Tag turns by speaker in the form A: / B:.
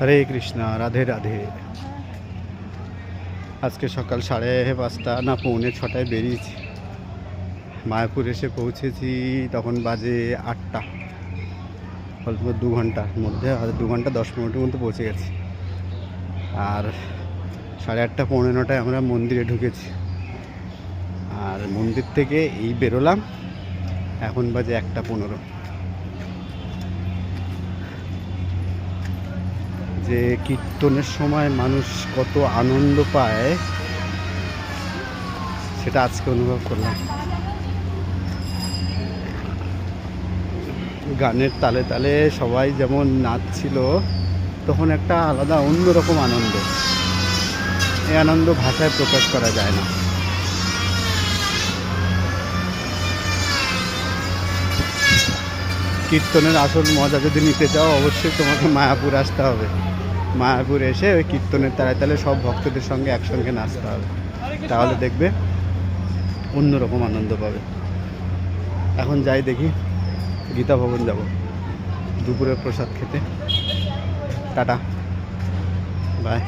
A: হরে কৃষ্ণা, রাধে রাধে। আজকে সকাল 5:30 না 6:45 বেরিয়েছি। মায়াপুর এসে পৌঁছেছি তখন বাজে 8টা। অল্প 2 ঘন্টার মধ্যে, আর 2 ঘন্টা 10 মিনিটের মধ্যে পৌঁছে গেছি। আর 8:30 পৌনে 9টায় আমরা মন্দিরে ঢুকেছি। আর মন্দির থেকে এই বেরোলাম, এখন বাজে 1:15। যে কীর্তনের সময় মানুষ কত আনন্দ পায় সেটা আজকে অনুভব করলাম। গানের তালে তালে সবাই যেমন নাচছিল, তখন একটা আলাদা অন্যরকম আনন্দ। এই আনন্দ ভাষায় প্রকাশ করা যায় না। কীর্তনের আসল মজা যদি নিতে চাও, অবশ্যই তোমাকে মায়াপুর আসতে হবে। মায়াপুর এসে ওই কীর্তনের তালে তালে সব ভক্তদের সঙ্গে একসঙ্গে নাচতে হবে, তাহলে দেখবে অন্যরকম আনন্দ পাবে। এখন যাই, দেখি গীতা ভবন যাব দুপুরের প্রসাদ খেতে। Tata, by.